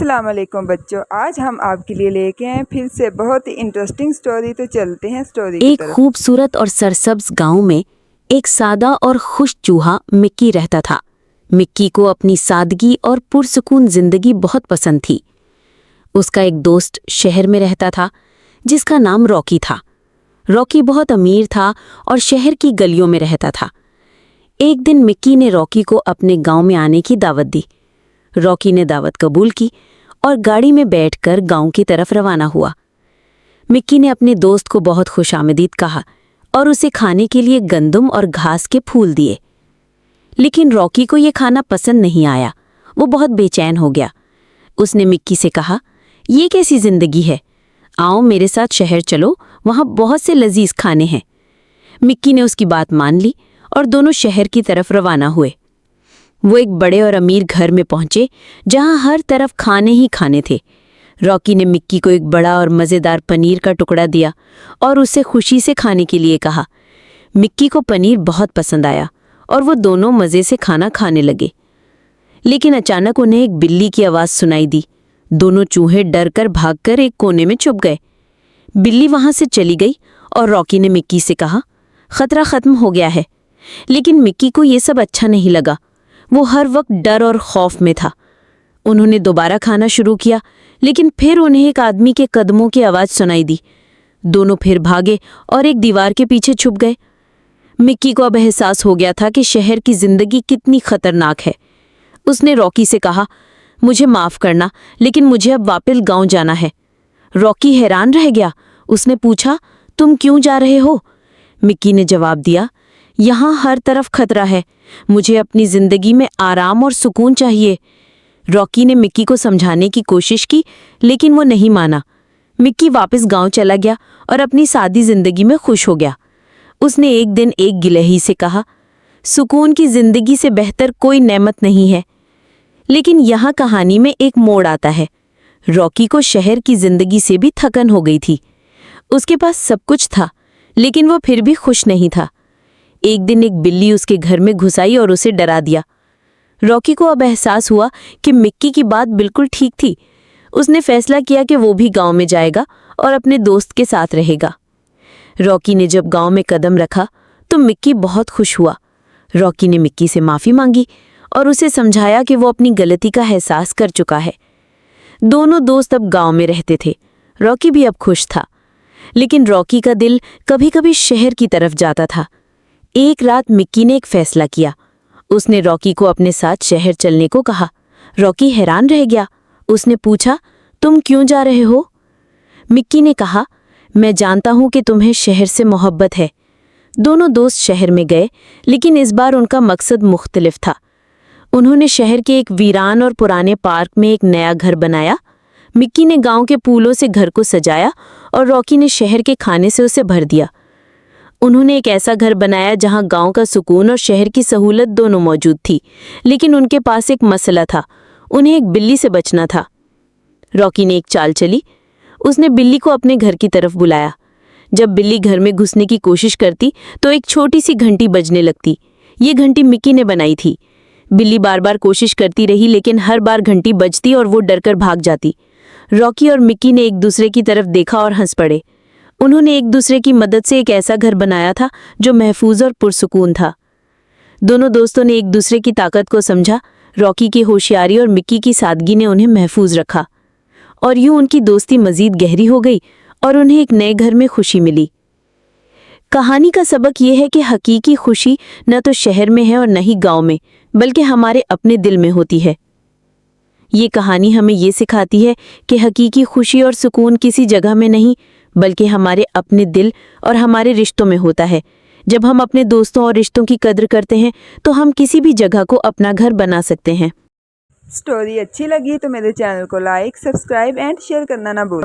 अस्सलाम वालेकुम बच्चों, आज हम आपके लिए लेके आए फिर से बहुत ही इंटरेस्टिंग स्टोरी। तो चलते हैं स्टोरी की एक तरफ। खूबसूरत और सरसब्ज गांव में एक सादा और खुश चूहा मिक्की रहता था। मिक्की को अपनी सादगी और पुरसुकून जिंदगी बहुत पसंद थी। उसका एक दोस्त शहर में रहता था जिसका नाम रॉकी था। रॉकी बहुत अमीर था और शहर की गलियों में रहता था। एक दिन मिक्की ने रॉकी को अपने गांव में आने की दावत दी। रॉकी ने दावत कबूल की और गाड़ी में बैठकर गांव की तरफ रवाना हुआ। मिक्की ने अपने दोस्त को बहुत खुशामदीद कहा और उसे खाने के लिए गंदम और घास के फूल दिए। लेकिन रॉकी को ये खाना पसंद नहीं आया। वो बहुत बेचैन हो गया। उसने मिक्की से कहा, ये कैसी जिंदगी है? आओ मेरे साथ शहर चलो, वहाँ बहुत से लजीज खाने हैं। मिक्की ने उसकी बात मान ली और दोनों शहर की तरफ रवाना हुए। वो एक बड़े और अमीर घर में पहुंचे जहां हर तरफ खाने ही खाने थे। रॉकी ने मिक्की को एक बड़ा और मज़ेदार पनीर का टुकड़ा दिया और उसे खुशी से खाने के लिए कहा। मिक्की को पनीर बहुत पसंद आया और वो दोनों मज़े से खाना खाने लगे। लेकिन अचानक उन्हें एक बिल्ली की आवाज़ सुनाई दी। दोनों चूहे डर कर भागकर एक कोने में छुप गए। बिल्ली वहां से चली गई और रॉकी ने मिक्की से कहा, खतरा खत्म हो गया है। लेकिन मिक्की को ये सब अच्छा नहीं लगा। वो हर वक्त डर और खौफ में था। उन्होंने दोबारा खाना शुरू किया, लेकिन फिर उन्हें एक आदमी के कदमों की आवाज़ सुनाई दी। दोनों फिर भागे और एक दीवार के पीछे छुप गए। मिक्की को अब एहसास हो गया था कि शहर की जिंदगी कितनी खतरनाक है। उसने रॉकी से कहा, मुझे माफ़ करना, लेकिन मुझे अब वापस गांव जाना है। रॉकी हैरान रह गया। उसने पूछा, तुम क्यों जा रहे हो? मिक्की ने जवाब दिया, यहाँ हर तरफ खतरा है। मुझे अपनी जिंदगी में आराम और सुकून चाहिए। रॉकी ने मिक्की को समझाने की कोशिश की, लेकिन वो नहीं माना। मिक्की वापस गांव चला गया और अपनी सादी जिंदगी में खुश हो गया। उसने एक दिन एक गिलहरी से कहा, सुकून की जिंदगी से बेहतर कोई नेमत नहीं है। लेकिन यहाँ कहानी में एक मोड़ आता है। रॉकी को शहर की जिंदगी से भी थकन हो गई थी। उसके पास सब कुछ था, लेकिन वो फिर भी खुश नहीं था। एक दिन एक बिल्ली उसके घर में घुस आई और उसे डरा दिया। रॉकी को अब एहसास हुआ कि मिक्की की बात बिल्कुल ठीक थी। उसने फैसला किया कि वो भी गांव में जाएगा और अपने दोस्त के साथ रहेगा। रॉकी ने जब गांव में कदम रखा तो मिक्की बहुत खुश हुआ। रॉकी ने मिक्की से माफ़ी मांगी और उसे समझाया कि वो अपनी गलती का एहसास कर चुका है। दोनों दोस्त अब गांव में रहते थे। रॉकी भी अब खुश था, लेकिन रॉकी का दिल कभी कभी शहर की तरफ जाता था। एक रात मिक्की ने एक फैसला किया। उसने रॉकी को अपने साथ शहर चलने को कहा। रॉकी हैरान रह गया। उसने पूछा, तुम क्यों जा रहे हो? मिक्की ने कहा, मैं जानता हूं कि तुम्हें शहर से मोहब्बत है। दोनों दोस्त शहर में गए, लेकिन इस बार उनका मकसद मुख्तलिफ था। उन्होंने शहर के एक वीरान और पुराने पार्क में एक नया घर बनाया। मिक्की ने गांव के फूलों से घर को सजाया और रॉकी ने शहर के खाने से उसे भर दिया। उन्होंने एक ऐसा घर बनाया जहां गांव का सुकून और शहर की सहूलत दोनों मौजूद थी। लेकिन उनके पास एक मसला था। उन्हें एक बिल्ली से बचना था। रॉकी ने एक चाल चली। उसने बिल्ली को अपने घर की तरफ बुलाया। जब बिल्ली घर में घुसने की कोशिश करती तो एक छोटी सी घंटी बजने लगती। ये घंटी मिक्की ने बनाई थी। बिल्ली बार बार कोशिश करती रही, लेकिन हर बार घंटी बजती और वो डरकर भाग जाती। रॉकी और मिक्की ने एक दूसरे की तरफ देखा और हंस पड़े। उन्होंने एक दूसरे की मदद से एक ऐसा घर बनाया था जो महफूज और पुरसुकून था। दोनों दोस्तों ने एक दूसरे की ताकत को समझा। रॉकी की होशियारी और मिक्की की सादगी ने उन्हें महफूज रखा और यूं उनकी दोस्ती मजीद गहरी हो गई और उन्हें एक नए घर में खुशी मिली। कहानी का सबक यह है कि हकीकी खुशी न तो शहर में है और न ही गांव में, बल्कि हमारे अपने दिल में होती है। ये कहानी हमें ये सिखाती है कि हकीकी खुशी और सुकून किसी जगह में नहीं, बल्कि हमारे अपने दिल और हमारे रिश्तों में होता है। जब हम अपने दोस्तों और रिश्तों की कद्र करते हैं तो हम किसी भी जगह को अपना घर बना सकते हैं। स्टोरी अच्छी लगी तो मेरे चैनल को लाइक, सब्सक्राइब एंड शेयर करना ना भूलें।